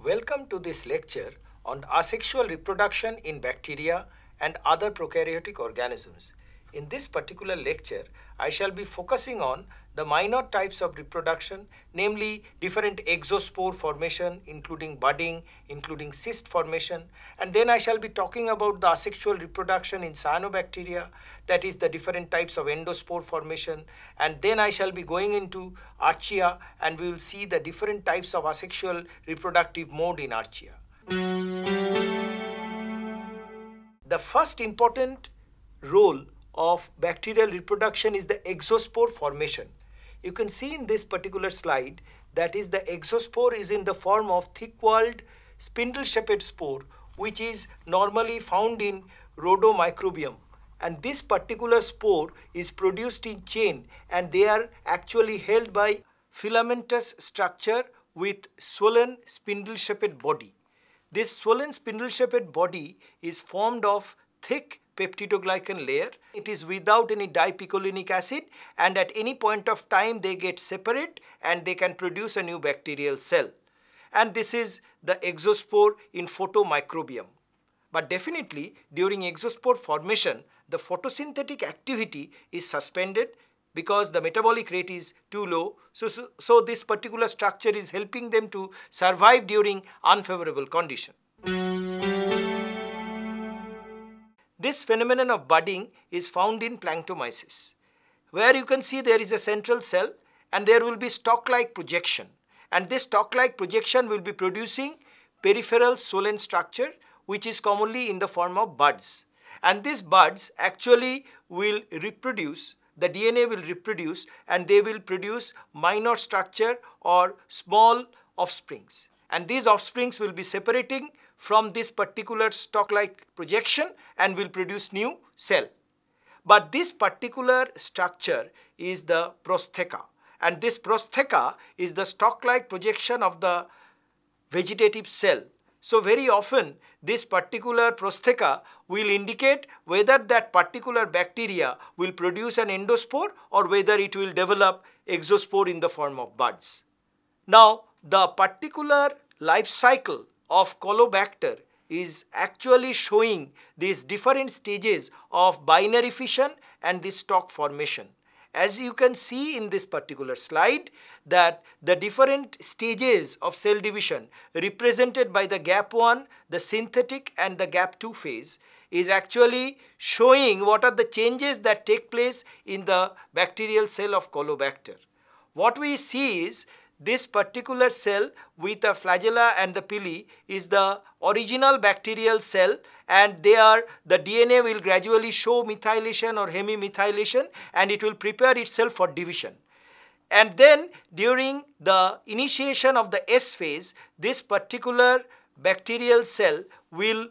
Welcome to this lecture on asexual reproduction in bacteria and other prokaryotic organisms. In this particular lecture, I shall be focusing on the minor types of reproduction, namely different exospore formation, including budding, including cyst formation, and then I shall be talking about the asexual reproduction in cyanobacteria, that is the different types of endospore formation, and then I shall be going into archaea and we will see the different types of asexual reproductive mode in archaea. The first important role of bacterial reproduction is the exospore formation. You can see in this particular slide that is the exospore is in the form of thick-walled spindle-shaped spore, which is normally found in rhodomicrobium, and this particular spore is produced in chain and they are actually held by filamentous structure with swollen spindle-shaped body. This swollen spindle-shaped body is formed of thick peptidoglycan layer. It is without any dipicolinic acid, and at any point of time they get separate and they can produce a new bacterial cell. And this is the exospore in photomicrobium. But definitely during exospore formation, the photosynthetic activity is suspended because the metabolic rate is too low. So this particular structure is helping them to survive during unfavorable condition. This phenomenon of budding is found in planktomyces, where you can see there is a central cell and there will be stalk-like projection, and this stalk-like projection will be producing peripheral swollen structure which is commonly in the form of buds, and these buds actually will reproduce, the DNA will reproduce and they will produce minor structure or small offsprings, and these offsprings will be separating from this particular stalk-like projection and will produce new cell. But this particular structure is the prostheca, and this prostheca is the stalk-like projection of the vegetative cell. So very often this particular prostheca will indicate whether that particular bacteria will produce an endospore or whether it will develop exospore in the form of buds. Now the particular life cycle of Colobacter is actually showing these different stages of binary fission and the stalk formation. As you can see in this particular slide, that the different stages of cell division represented by the gap 1, the synthetic and the gap 2 phase is actually showing what are the changes that take place in the bacterial cell of Colobacter. What we see is this particular cell with the flagella and the pili is the original bacterial cell, and there the DNA will gradually show methylation or hemimethylation and it will prepare itself for division. And then during the initiation of the S phase, this particular bacterial cell will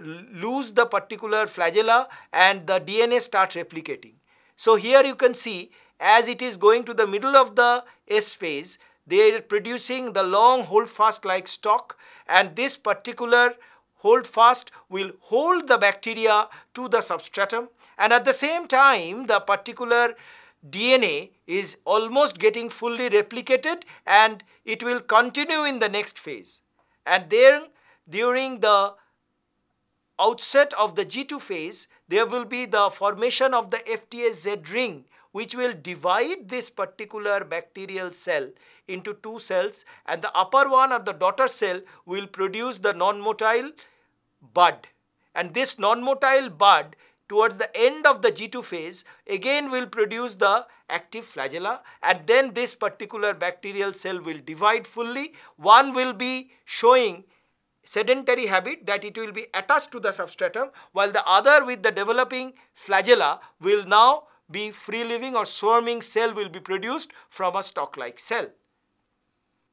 lose the particular flagella and the DNA start replicating. So here you can see as it is going to the middle of the S phase, they are producing the long holdfast like stalk, and this particular holdfast will hold the bacteria to the substratum, and at the same time the particular DNA is almost getting fully replicated and it will continue in the next phase. And then during the outset of the G2 phase, there will be the formation of the FTZ ring, which will divide this particular bacterial cell into two cells, and the upper one or the daughter cell will produce the non-motile bud, and this non-motile bud towards the end of the G2 phase again will produce the active flagella, and then this particular bacterial cell will divide fully. One will be showing sedentary habit, that it will be attached to the substratum, while the other with the developing flagella will now be free living or swarming cell will be produced from a stalk-like cell.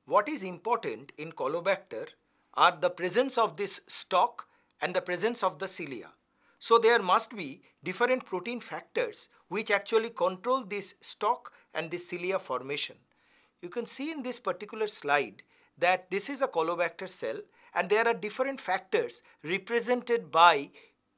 What is important in Colobacter are the presence of this stalk and the presence of the cilia. So there must be different protein factors which actually control this stalk and this cilia formation. You can see in this particular slide that this is a Colobacter cell and there are different factors represented by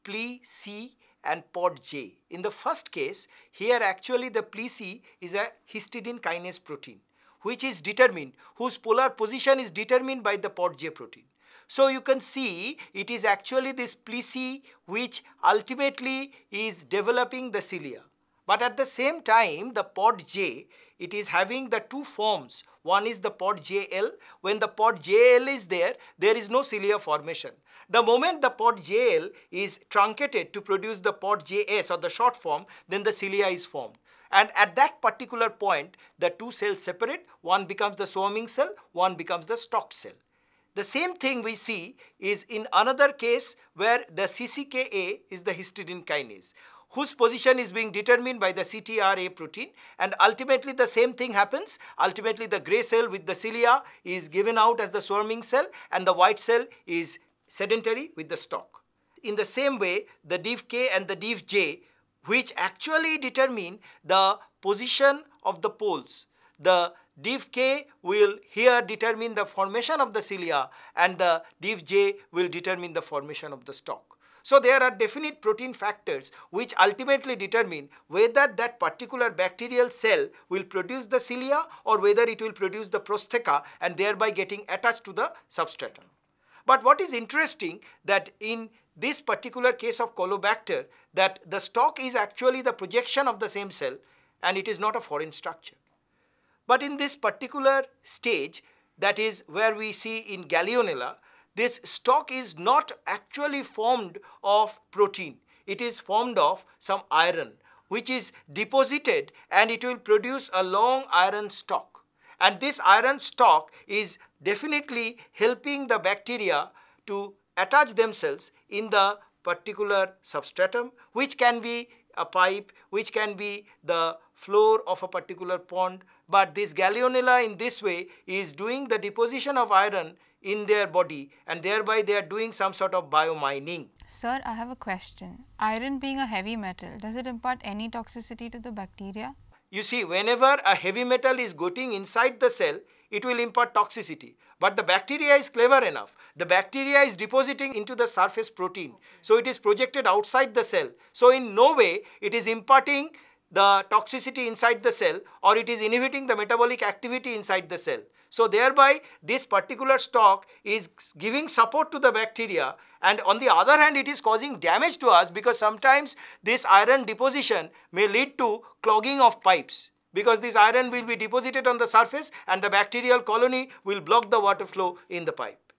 Pli-C and Pod-J. In the first case, here actually the Pli-C is a histidine kinase protein, which is determined, whose polar position is determined by the pod J protein. So you can see it is actually this plici which ultimately is developing the cilia. But at the same time, the pod J, it is having the two forms. One is the pod JL. When the pod JL is there, there is no cilia formation. The moment the pod JL is truncated to produce the pod JS or the short form, then the cilia is formed. And at that particular point, the two cells separate. One becomes the swarming cell, one becomes the stalked cell. The same thing we see is in another case where the CCKA is the histidine kinase, whose position is being determined by the CTRA protein, and ultimately the same thing happens. Ultimately the grey cell with the cilia is given out as the swarming cell, and the white cell is sedentary with the stalk. In the same way, the div K and the div J, which actually determine the position of the poles. The div K will here determine the formation of the cilia, and the div J will determine the formation of the stalk. So there are definite protein factors which ultimately determine whether that particular bacterial cell will produce the cilia or whether it will produce the prostheca and thereby getting attached to the substratum. But what is interesting that in this particular case of Caulobacter, that the stalk is actually the projection of the same cell and it is not a foreign structure. But in this particular stage, that is where we see in Gallionella, this stalk is not actually formed of protein. It is formed of some iron which is deposited, and it will produce a long iron stalk. And this iron stalk is definitely helping the bacteria to attach themselves in the particular substratum, which can be a pipe, which can be the floor of a particular pond. But this Gallionella in this way is doing the deposition of iron in their body, and thereby they are doing some sort of biomining. Sir, I have a question. Iron being a heavy metal, does it impart any toxicity to the bacteria? You see, whenever a heavy metal is getting inside the cell, it will impart toxicity. But the bacteria is clever enough. The bacteria is depositing into the surface protein. So it is projected outside the cell. So in no way it is imparting the toxicity inside the cell, or it is inhibiting the metabolic activity inside the cell. So thereby this particular stalk is giving support to the bacteria, and on the other hand it is causing damage to us, because sometimes this iron deposition may lead to clogging of pipes, because this iron will be deposited on the surface and the bacterial colony will block the water flow in the pipe.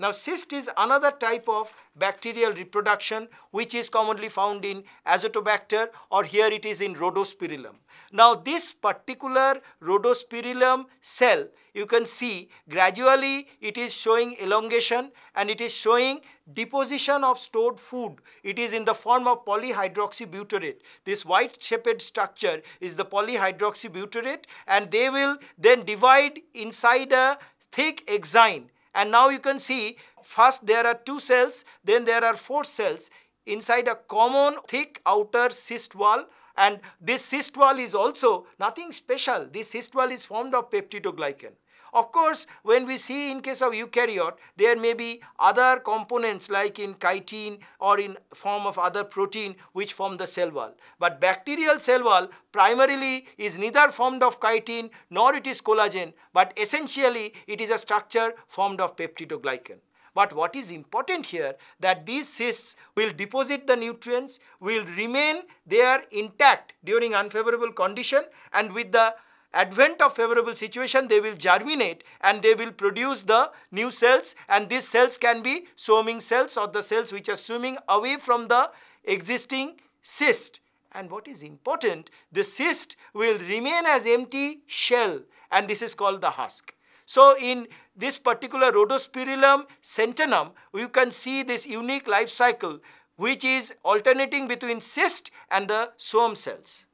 Now cyst is another type of bacterial reproduction which is commonly found in Azotobacter, or here it is in Rhodospirillum. Now this particular Rhodospirillum cell, you can see gradually it is showing elongation and it is showing deposition of stored food. It is in the form of polyhydroxybutyrate. This white shaped structure is the polyhydroxybutyrate, and they will then divide inside a thick exine. And now you can see first there are 2 cells, then there are 4 cells inside a common thick outer cyst wall, and this cyst wall is also nothing special. This cyst wall is formed of peptidoglycan. Of course, when we see in case of eukaryote, there may be other components like in chitin or in form of other protein which form the cell wall. But bacterial cell wall primarily is neither formed of chitin nor it is collagen, but essentially it is a structure formed of peptidoglycan. But what is important here, that these cysts will deposit the nutrients, will remain there intact during unfavorable condition, and with the advent of favorable situation they will germinate and they will produce the new cells, and these cells can be swarming cells or the cells which are swimming away from the existing cyst. And what is important, the cyst will remain as empty shell, and this is called the husk. So in this particular Rhodospirillum centenum, you can see this unique life cycle which is alternating between cyst and the swarm cells.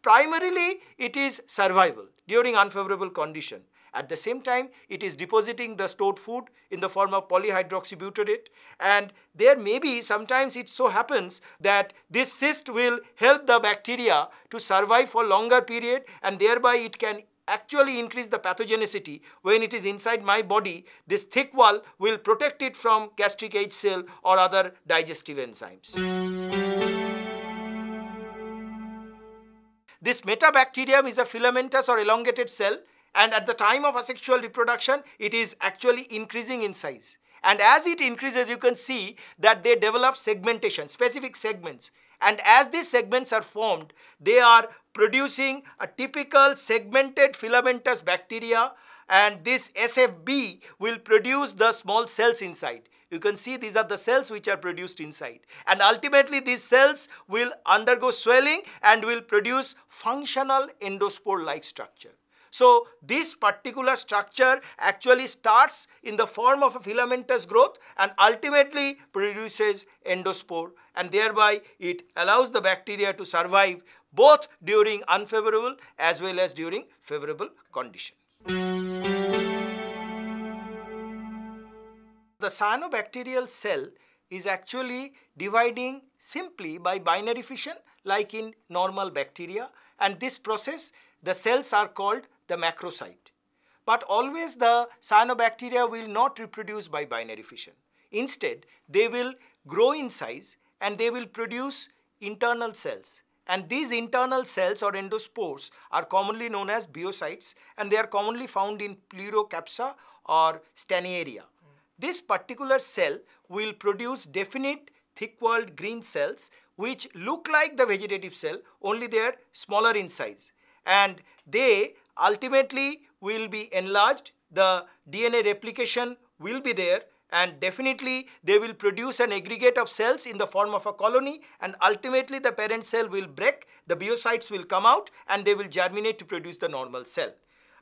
Primarily, it is survival during unfavorable condition. At the same time, it is depositing the stored food in the form of polyhydroxybutyrate, and there may be sometimes it so happens that this cyst will help the bacteria to survive for longer period, and thereby it can actually increase the pathogenicity. When it is inside my body, this thick wall will protect it from gastric H cell or other digestive enzymes. This metabacterium is a filamentous or elongated cell, and at the time of asexual reproduction, it is actually increasing in size. And as it increases, you can see that they develop segmentation, specific segments. And as these segments are formed, they are producing a typical segmented filamentous bacteria, and this SFB will produce the small cells inside. You can see these are the cells which are produced inside. And ultimately these cells will undergo swelling and will produce functional endospore-like structure. So this particular structure actually starts in the form of a filamentous growth and ultimately produces endospore, and thereby it allows the bacteria to survive both during unfavorable as well as during favorable conditions. The cyanobacterial cell is actually dividing simply by binary fission like in normal bacteria, and this process, the cells are called the macrocyte. But always the cyanobacteria will not reproduce by binary fission. Instead, they will grow in size and they will produce internal cells. And these internal cells or endospores are commonly known as biocytes, and they are commonly found in Pleurocepsa or Stanaria. This particular cell will produce definite thick-walled green cells which look like the vegetative cell, only they are smaller in size. And they ultimately will be enlarged, the DNA replication will be there, and definitely they will produce an aggregate of cells in the form of a colony, and ultimately the parent cell will break, the biocytes will come out and they will germinate to produce the normal cell.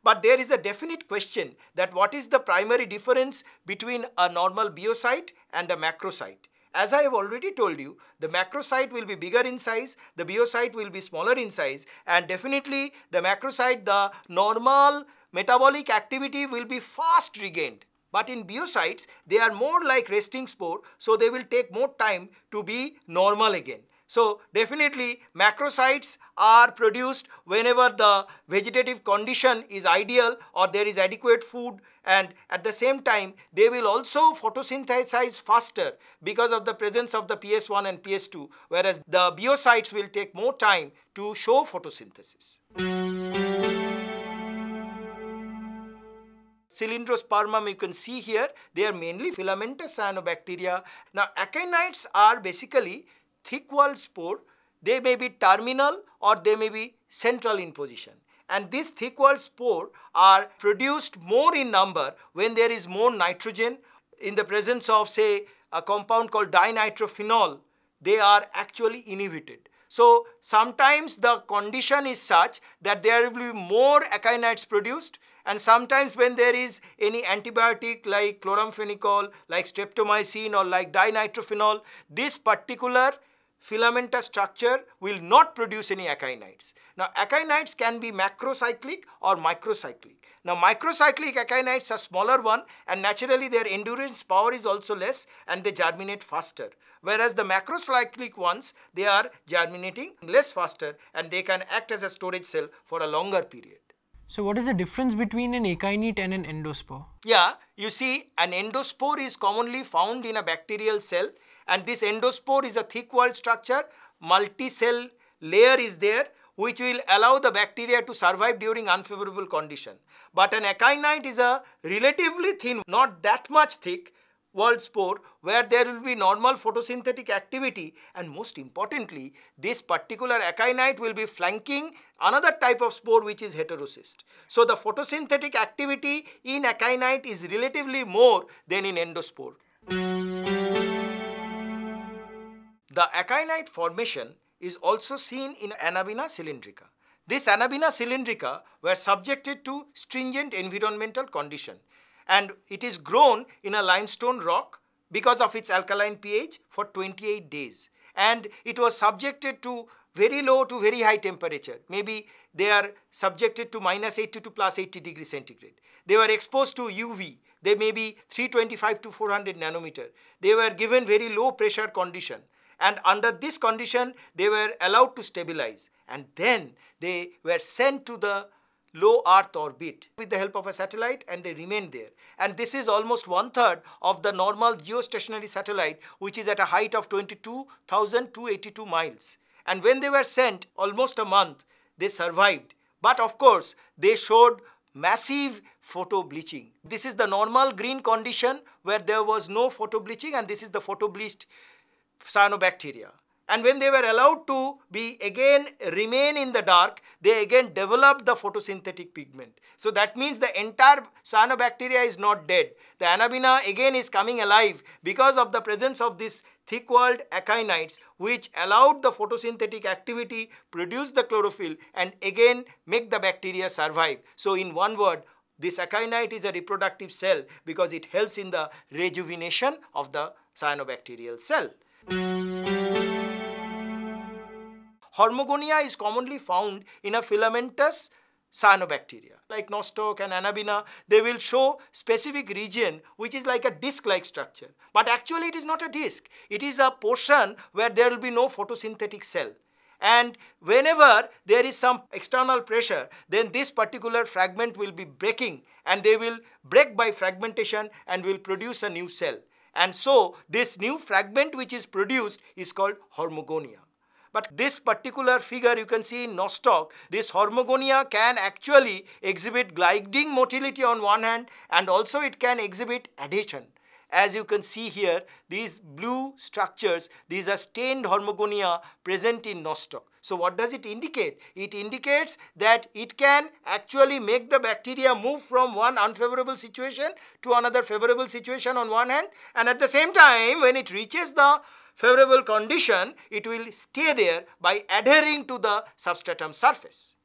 But there is a definite question that what is the primary difference between a normal biocyte and a macrocyte. As I have already told you, the macrocyte will be bigger in size, the biocyte will be smaller in size, and definitely the macrocyte, the normal metabolic activity will be fast regained. But in biocytes, they are more like resting spore, so they will take more time to be normal again. So definitely macrocytes are produced whenever the vegetative condition is ideal or there is adequate food, and at the same time they will also photosynthesize faster because of the presence of the PS1 and PS2, whereas the biocytes will take more time to show photosynthesis. Cylindrospermum you can see here, they are mainly filamentous cyanobacteria. Now acinites are basically thick-walled spore. They may be terminal or they may be central in position. And these thick-walled spore are produced more in number when there is more nitrogen. In the presence of, say, a compound called dinitrophenol, they are actually inhibited. So sometimes the condition is such that there will be more acinites produced, and sometimes when there is any antibiotic like chloramphenicol, like streptomycin or like dinitrophenol, this particular filamentous structure will not produce any acinites. Now acinites can be macrocyclic or microcyclic. Now microcyclic acinites are smaller one, and naturally their endurance power is also less and they germinate faster. Whereas the macrocyclic ones, they are germinating less faster and they can act as a storage cell for a longer period. So what is the difference between an akinete and an endospore? Yeah, you see, an endospore is commonly found in a bacterial cell, and this endospore is a thick-walled structure, multi-cell layer is there which will allow the bacteria to survive during unfavorable condition. But an akinete is a relatively thin, not that much thick walled spore where there will be normal photosynthetic activity, and most importantly this particular akinete will be flanking another type of spore which is heterocyst. So the photosynthetic activity in akinete is relatively more than in endospore. The akinete formation is also seen in Anabaena cylindrica. This Anabaena cylindrica were subjected to stringent environmental condition, and it is grown in a limestone rock because of its alkaline pH for 28 days, and it was subjected to very low to very high temperature. Maybe they are subjected to -80 to +80 degrees centigrade. They were exposed to UV. They may be 325 to 400 nanometer. They were given very low pressure condition, and under this condition they were allowed to stabilize, and then they were sent to the low Earth orbit with the help of a satellite, and they remained there. And this is almost 1/3 of the normal geostationary satellite, which is at a height of 22,282 miles. And when they were sent almost a month, they survived. But of course, they showed massive photo bleaching. This is the normal green condition where there was no photo bleaching, and this is the photo bleached cyanobacteria. And when they were allowed to remain in the dark, they again developed the photosynthetic pigment. So that means the entire cyanobacteria is not dead. The Anabaena again is coming alive because of the presence of these thick-walled akineids, which allowed the photosynthetic activity, produce the chlorophyll, and again make the bacteria survive. So in one word, this akinete is a reproductive cell because it helps in the rejuvenation of the cyanobacterial cell. Hormogonia is commonly found in a filamentous cyanobacteria. Like nostoc and Anabaena, they will show specific region which is like a disc-like structure. But actually it is not a disc. It is a portion where there will be no photosynthetic cell. And whenever there is some external pressure, then this particular fragment will be breaking, and they will break by fragmentation and will produce a new cell. And so this new fragment which is produced is called hormogonia. But this particular figure you can see in nostoc, this hormogonia can actually exhibit gliding motility on one hand, and also it can exhibit adhesion. As you can see here, these blue structures, these are stained hormogonia present in nostoc. So what does it indicate? It indicates that it can actually make the bacteria move from one unfavorable situation to another favorable situation on one hand, and at the same time when it reaches the favorable condition, it will stay there by adhering to the substratum surface.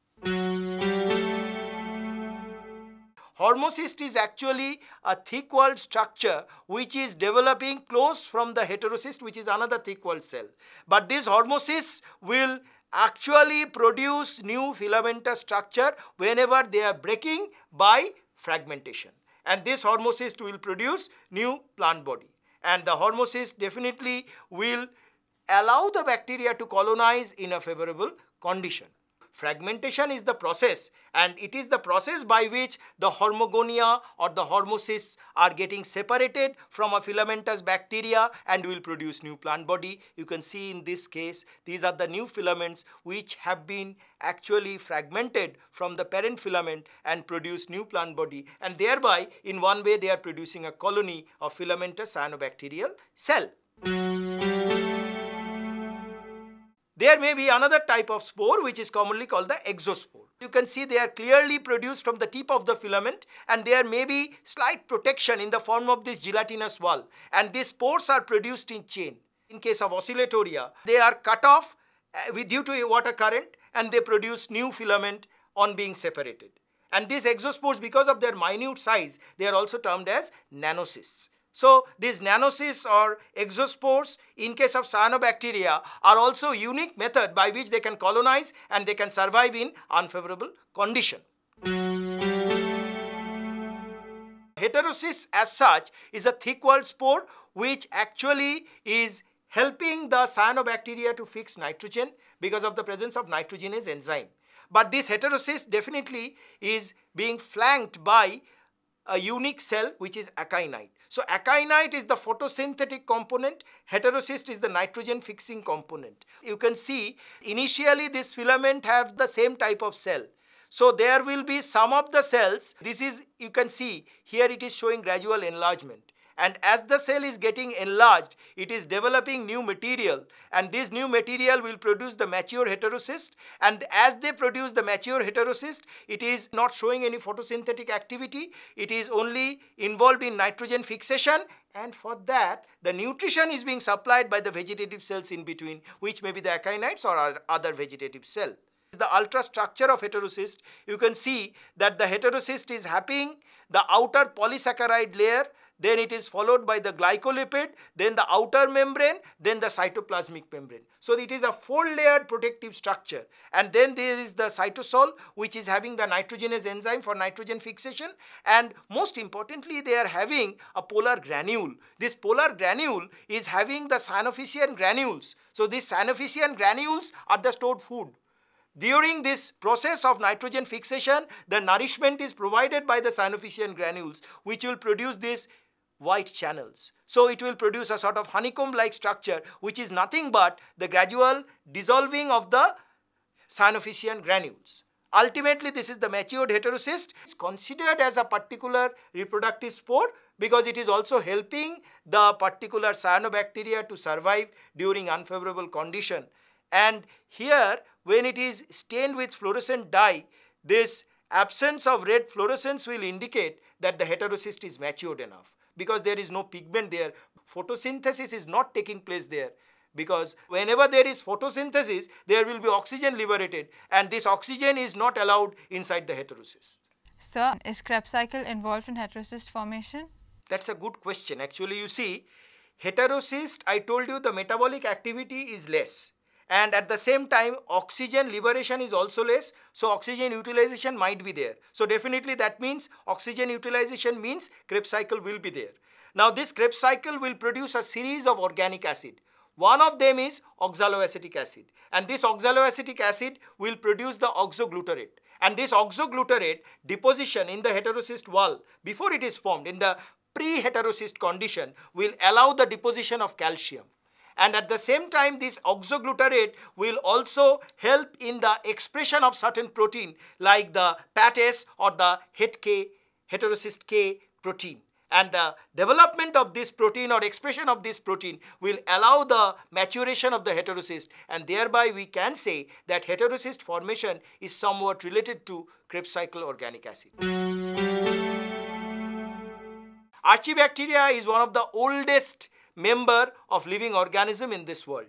Hormocyst is actually a thick-walled structure which is developing close from the heterocyst, which is another thick-walled cell. But these hormocysts will actually produce new filamentous structure whenever they are breaking by fragmentation. And this hormocyst will produce new plant body. And the hormocyst definitely will allow the bacteria to colonize in a favorable condition. Fragmentation is the process, and it is the process by which the hormogonia or the hormocysts are getting separated from a filamentous bacteria and will produce new plant body. You can see in this case, these are the new filaments which have been actually fragmented from the parent filament and produce new plant body, and thereby in one way they are producing a colony of filamentous cyanobacterial cell. There may be another type of spore which is commonly called the exospore. You can see they are clearly produced from the tip of the filament, and there may be slight protection in the form of this gelatinous wall, and these spores are produced in chain. In case of Oscillatoria, they are cut off due to a water current, and they produce new filament on being separated. And these exospores, because of their minute size, they are also termed as nanocysts. So these nanocysts or exospores in case of cyanobacteria are also a unique method by which they can colonize and they can survive in unfavorable condition. Heterocysts as such is a thick-walled spore which actually is helping the cyanobacteria to fix nitrogen because of the presence of nitrogenase enzyme. But this heterocyst definitely is being flanked by a unique cell which is akinete. So akinete is the photosynthetic component, heterocyst is the nitrogen fixing component. You can see initially this filament have the same type of cell. So there will be some of the cells, this is, you can see here it is showing gradual enlargement. And as the cell is getting enlarged, it is developing new material, and this new material will produce the mature heterocyst, and as they produce the mature heterocyst, it is not showing any photosynthetic activity, it is only involved in nitrogen fixation, and for that the nutrition is being supplied by the vegetative cells in between, which may be the akinites or other vegetative cell. The ultrastructure of heterocyst, you can see that the heterocyst is having the outer polysaccharide layer, then it is followed by the glycolipid, then the outer membrane, then the cytoplasmic membrane. So it is a four-layered protective structure, and then there is the cytosol which is having the nitrogenase enzyme for nitrogen fixation, and most importantly they are having a polar granule. This polar granule is having the Sanophysian granules. So these Sanophysian granules are the stored food. During this process of nitrogen fixation, the nourishment is provided by the Sanophysian granules, which will produce these white channels. So it will produce a sort of honeycomb-like structure, which is nothing but the gradual dissolving of the cyanophysian granules. Ultimately, this is the matured heterocyst. It's considered as a particular reproductive spore because it is also helping the particular cyanobacteria to survive during unfavorable condition. And here, when it is stained with fluorescent dye, this absence of red fluorescence will indicate that the heterocyst is matured enough because there is no pigment there. Photosynthesis is not taking place there, because whenever there is photosynthesis, there will be oxygen liberated, and this oxygen is not allowed inside the heterocyst. Sir, is Krebs cycle involved in heterocyst formation? That's a good question. Actually, you see, heterocyst, I told you the metabolic activity is less, and at the same time oxygen liberation is also less, so oxygen utilization might be there. So definitely that means oxygen utilization means Krebs cycle will be there. Now this Krebs cycle will produce a series of organic acid. One of them is oxaloacetic acid, and this oxaloacetic acid will produce the oxoglutarate, and this oxoglutarate deposition in the heterocyst wall before it is formed in the pre-heterocyst condition will allow the deposition of calcium, and at the same time this oxoglutarate will also help in the expression of certain protein like the PAT-S or the heterocyst K protein. And the development of this protein or expression of this protein will allow the maturation of the heterocyst, and thereby we can say that heterocyst formation is somewhat related to Krebs cycle organic acid. Archaebacteria is one of the oldest member of living organism in this world.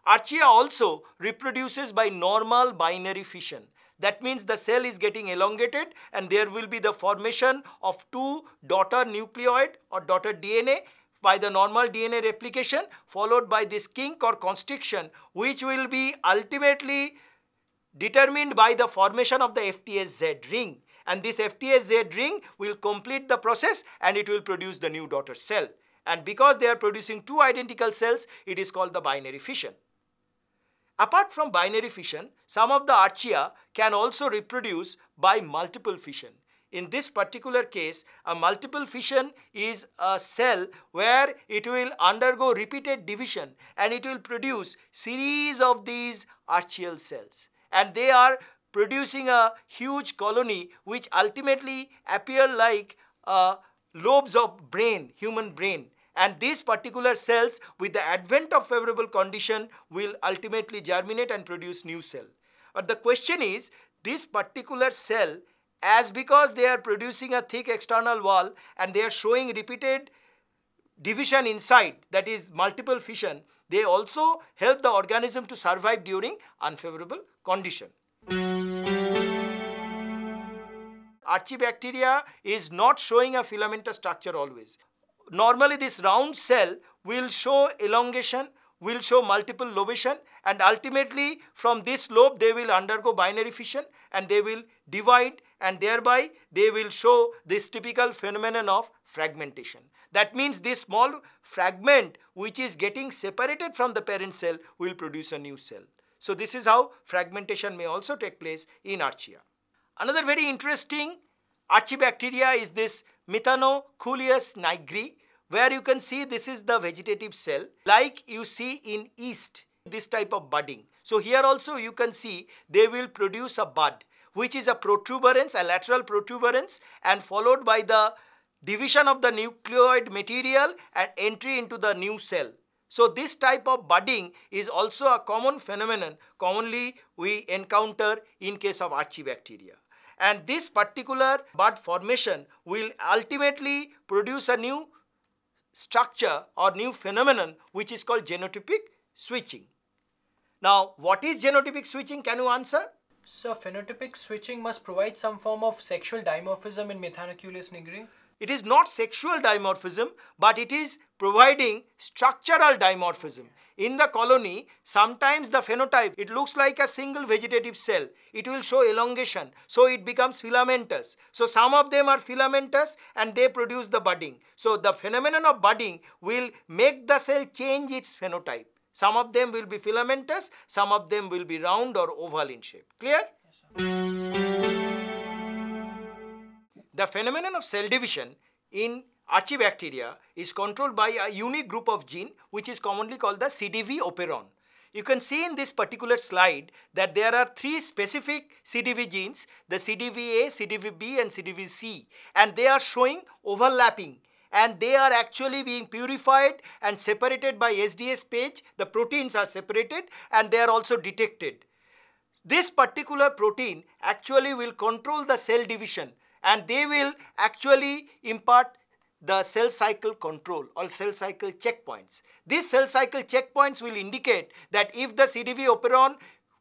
Archaea also reproduces by normal binary fission. That means the cell is getting elongated and there will be the formation of two daughter nucleoid or daughter DNA by the normal DNA replication, followed by this kink or constriction, which will be ultimately determined by the formation of the FTSZ ring. And this FTSZ ring will complete the process and it will produce the new daughter cell. And because they are producing two identical cells, it is called the binary fission. Apart from binary fission, some of the archaea can also reproduce by multiple fission. In this particular case, a multiple fission is a cell where it will undergo repeated division and it will produce series of these archaeal cells. And they are producing a huge colony which ultimately appear like lobes of brain, human brain. And these particular cells, with the advent of favorable condition, will ultimately germinate and produce new cell. But the question is, this particular cell, as because they are producing a thick external wall and they are showing repeated division inside, that is multiple fission, they also help the organism to survive during unfavorable condition. Archaebacteria is not showing a filamentous structure always. Normally this round cell will show elongation, will show multiple lobation, and ultimately from this lobe they will undergo binary fission and they will divide, and thereby they will show this typical phenomenon of fragmentation. That means this small fragment which is getting separated from the parent cell will produce a new cell. So this is how fragmentation may also take place in archaea. Another very interesting archaebacteria is this Methanocoelius nigri, where you can see this is the vegetative cell like you see in yeast, this type of budding. So here also you can see they will produce a bud which is a protuberance, a lateral protuberance, and followed by the division of the nucleoid material and entry into the new cell. So this type of budding is also a common phenomenon commonly we encounter in case of archaebacteria. And this particular bud formation will ultimately produce a new structure or new phenomenon which is called genotypic switching. Now, what is genotypic switching? Can you answer? So, phenotypic switching must provide some form of sexual dimorphism in Methanocoelius nigri? It is not sexual dimorphism, but it is providing structural dimorphism. In the colony, sometimes the phenotype, it looks like a single vegetative cell. It will show elongation, so it becomes filamentous. So some of them are filamentous and they produce the budding. So the phenomenon of budding will make the cell change its phenotype. Some of them will be filamentous, some of them will be round or oval in shape. Clear? Yes, sir. The phenomenon of cell division in Archaebacteria is controlled by a unique group of gene which is commonly called the CDV operon. You can see in this particular slide that there are 3 specific CDV genes, the CDVA, CDVB and CDVC, and they are showing overlapping, and they are actually being purified and separated by SDS page. The proteins are separated and they are also detected. This particular protein actually will control the cell division, and they will actually impart the cell cycle control or cell cycle checkpoints. These cell cycle checkpoints will indicate that if the CDV operon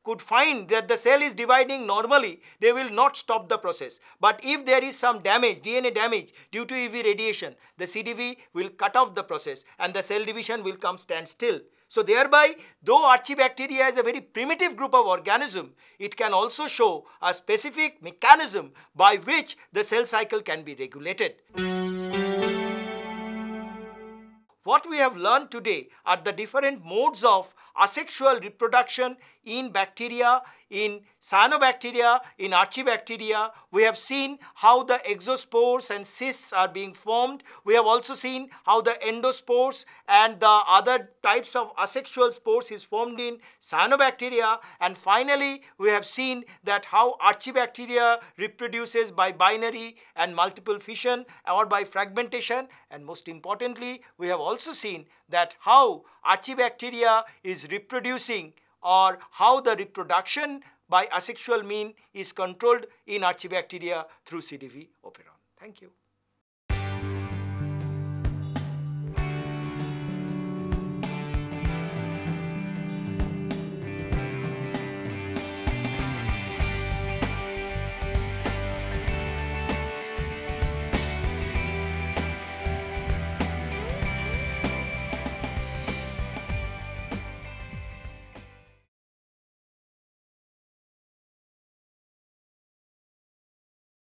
could find that the cell is dividing normally, they will not stop the process. But if there is some damage, DNA damage due to UV radiation, the CDV will cut off the process and the cell division will come stand still. So thereby, though Archibacteria is a very primitive group of organism, it can also show a specific mechanism by which the cell cycle can be regulated. What we have learned today are the different modes of asexual reproduction in bacteria, in cyanobacteria, in Archibacteria. We have seen how the exospores and cysts are being formed. We have also seen how the endospores and the other types of asexual spores is formed in cyanobacteria. And finally, we have seen that how Archibacteria reproduces by binary and multiple fission or by fragmentation. And most importantly, we have also seen that how Archibacteria is reproducing, or how the reproduction by asexual mean is controlled in Archibacteria through CDV operon. Thank you.